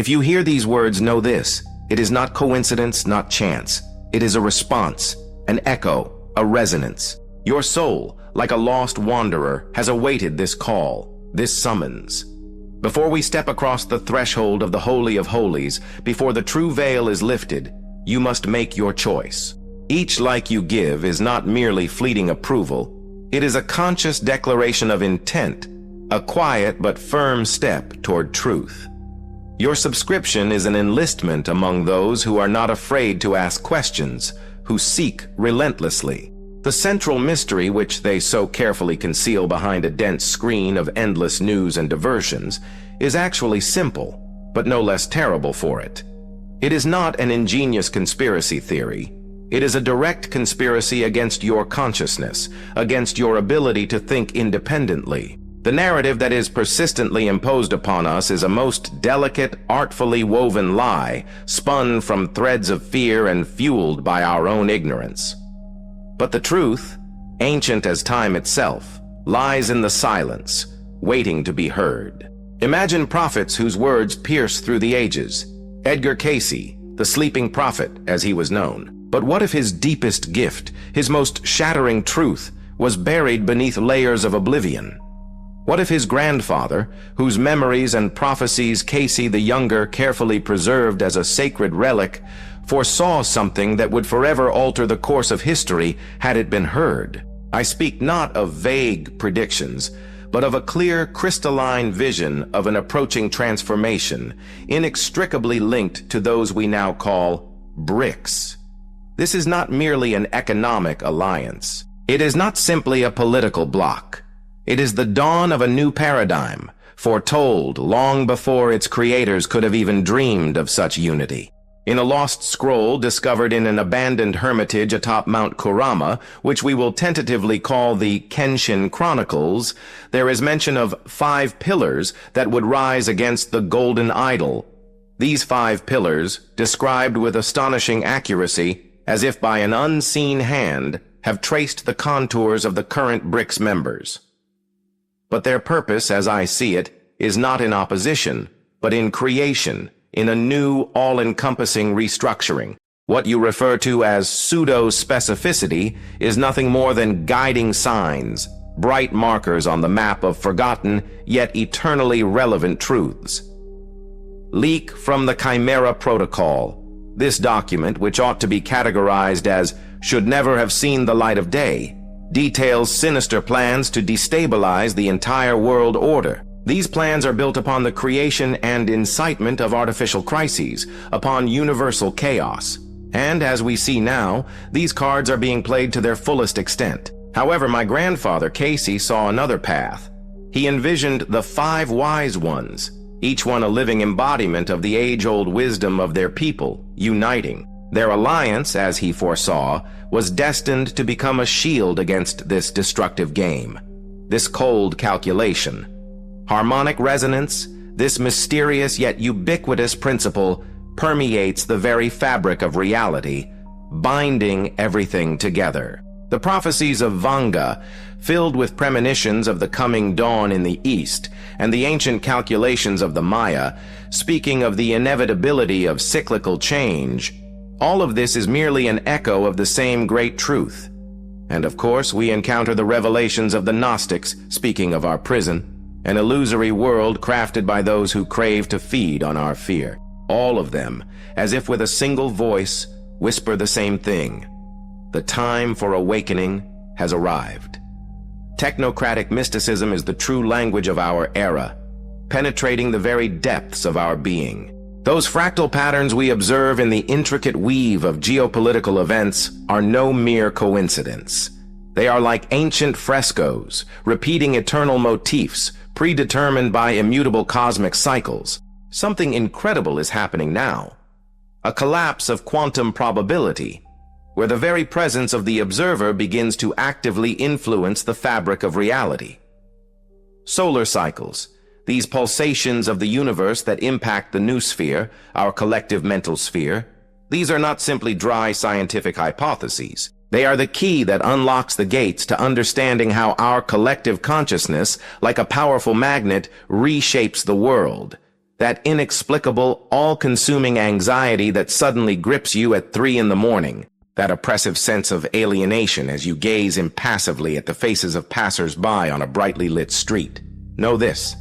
If you hear these words, know this: it is not coincidence, not chance. It is a response, an echo, a resonance. Your soul, like a lost wanderer, has awaited this call, this summons. Before we step across the threshold of the Holy of Holies, before the true veil is lifted, you must make your choice. Each like you give is not merely fleeting approval. It is a conscious declaration of intent, a quiet but firm step toward truth. Your subscription is an enlistment among those who are not afraid to ask questions, who seek relentlessly. The central mystery, which they so carefully conceal behind a dense screen of endless news and diversions, is actually simple, but no less terrible for it. It is not an ingenious conspiracy theory. It is a direct conspiracy against your consciousness, against your ability to think independently. The narrative that is persistently imposed upon us is a most delicate, artfully woven lie, spun from threads of fear and fueled by our own ignorance. But the truth, ancient as time itself, lies in the silence, waiting to be heard. Imagine prophets whose words pierce through the ages. Edgar Cayce, the sleeping prophet, as he was known. But what if his deepest gift, his most shattering truth, was buried beneath layers of oblivion? What if his grandfather, whose memories and prophecies Cayce the Younger carefully preserved as a sacred relic, foresaw something that would forever alter the course of history had it been heard? I speak not of vague predictions, but of a clear, crystalline vision of an approaching transformation, inextricably linked to those we now call BRICS. This is not merely an economic alliance. It is not simply a political bloc. It is the dawn of a new paradigm, foretold long before its creators could have even dreamed of such unity. In a lost scroll discovered in an abandoned hermitage atop Mount Kurama, which we will tentatively call the Kenshin Chronicles, there is mention of 5 pillars that would rise against the golden idol. These 5 pillars, described with astonishing accuracy, as if by an unseen hand, have traced the contours of the current BRICS members. But their purpose, as I see it, is not in opposition, but in creation, in a new, all-encompassing restructuring. What you refer to as pseudo-specificity is nothing more than guiding signs, bright markers on the map of forgotten, yet eternally relevant truths. Leak from the Chimera Protocol. This document, which ought to be categorized as should never have seen the light of day, details sinister plans to destabilize the entire world order. These plans are built upon the creation and incitement of artificial crises, upon universal chaos. And as we see now, these cards are being played to their fullest extent. However, my grandfather Cayce saw another path. He envisioned the 5 wise ones, each one a living embodiment of the age-old wisdom of their people, uniting. Their alliance, as he foresaw, was destined to become a shield against this destructive game, this cold calculation. Harmonic resonance, this mysterious yet ubiquitous principle, permeates the very fabric of reality, binding everything together. The prophecies of Vanga, filled with premonitions of the coming dawn in the east, and the ancient calculations of the Maya, speaking of the inevitability of cyclical change, all of this is merely an echo of the same great truth. And of course, we encounter the revelations of the Gnostics, speaking of our prison, an illusory world crafted by those who crave to feed on our fear. All of them, as if with a single voice, whisper the same thing. The time for awakening has arrived. Technocratic mysticism is the true language of our era, penetrating the very depths of our being. Those fractal patterns we observe in the intricate weave of geopolitical events are no mere coincidence. They are like ancient frescoes, repeating eternal motifs, predetermined by immutable cosmic cycles. Something incredible is happening now. A collapse of quantum probability, where the very presence of the observer begins to actively influence the fabric of reality. Solar cycles, these pulsations of the universe that impact the noosphere, our collective mental sphere, these are not simply dry scientific hypotheses. They are the key that unlocks the gates to understanding how our collective consciousness, like a powerful magnet, reshapes the world. That inexplicable, all-consuming anxiety that suddenly grips you at 3 in the morning. That oppressive sense of alienation as you gaze impassively at the faces of passers-by on a brightly lit street. Know this.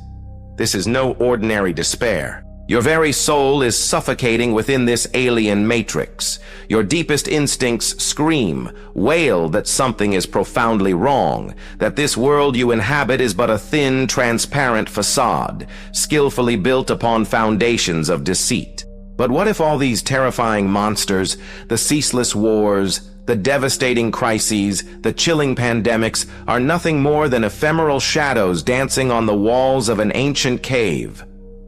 This is no ordinary despair. Your very soul is suffocating within this alien matrix. Your deepest instincts scream, wail that something is profoundly wrong, that this world you inhabit is but a thin, transparent facade, skillfully built upon foundations of deceit. But what if all these terrifying monsters, the ceaseless wars, the devastating crises, the chilling pandemics, are nothing more than ephemeral shadows dancing on the walls of an ancient cave?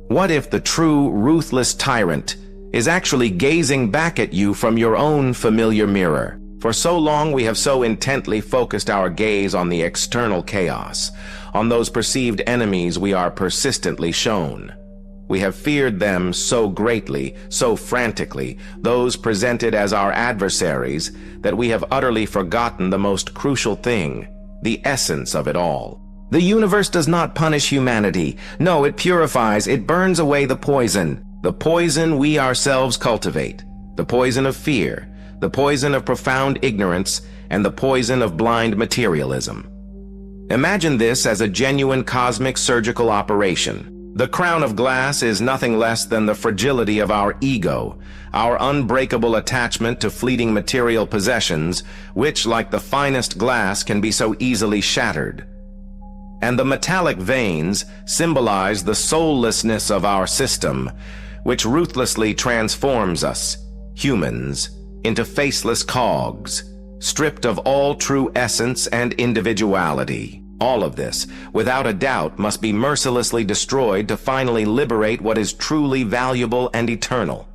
What if the true, ruthless tyrant is actually gazing back at you from your own familiar mirror? For so long we have so intently focused our gaze on the external chaos, on those perceived enemies we are persistently shown. We have feared them so greatly, so frantically, those presented as our adversaries, that we have utterly forgotten the most crucial thing, the essence of it all. The universe does not punish humanity. No, it purifies, it burns away the poison we ourselves cultivate, the poison of fear, the poison of profound ignorance, and the poison of blind materialism. Imagine this as a genuine cosmic surgical operation. The crown of glass is nothing less than the fragility of our ego, our unbreakable attachment to fleeting material possessions, which, like the finest glass, can be so easily shattered. And the metallic veins symbolize the soullessness of our system, which ruthlessly transforms us, humans, into faceless cogs, stripped of all true essence and individuality. All of this, without a doubt, must be mercilessly destroyed to finally liberate what is truly valuable and eternal.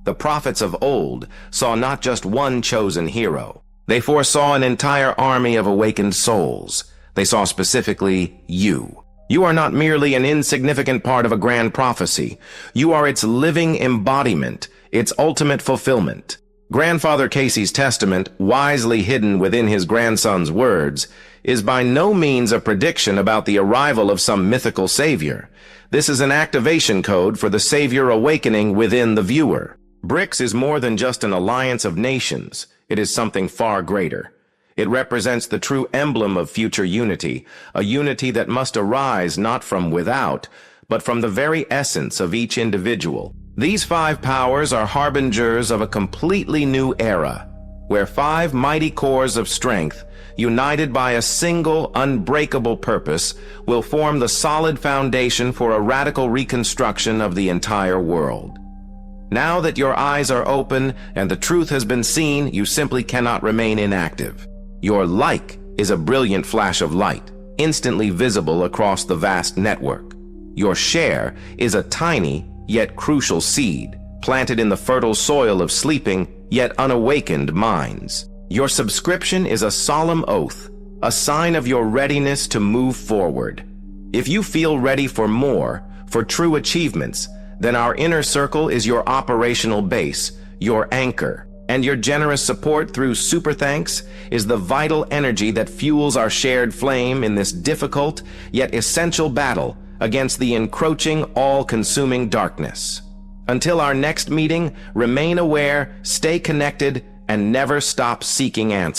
The prophets of old saw not just one chosen hero. They foresaw an entire army of awakened souls. They saw specifically you. You are not merely an insignificant part of a grand prophecy. You are its living embodiment, its ultimate fulfillment. Grandfather Cayce's testament, wisely hidden within his grandson's words, is by no means a prediction about the arrival of some mythical savior. This is an activation code for the savior awakening within the viewer. BRICS is more than just an alliance of nations. It is something far greater. It represents the true emblem of future unity, a unity that must arise not from without, but from the very essence of each individual. These 5 powers are harbingers of a completely new era, where 5 mighty cores of strength, united by a single, unbreakable purpose, will form the solid foundation for a radical reconstruction of the entire world. Now that your eyes are open and the truth has been seen, you simply cannot remain inactive. Your like is a brilliant flash of light, instantly visible across the vast network. Your share is a tiny, yet crucial seed, planted in the fertile soil of sleeping, yet unawakened minds. Your subscription is a solemn oath, a sign of your readiness to move forward. If you feel ready for more, for true achievements, then our inner circle is your operational base, your anchor. And your generous support through Super Thanks is the vital energy that fuels our shared flame in this difficult yet essential battle against the encroaching, all-consuming darkness. Until our next meeting, remain aware, stay connected, and never stop seeking answers.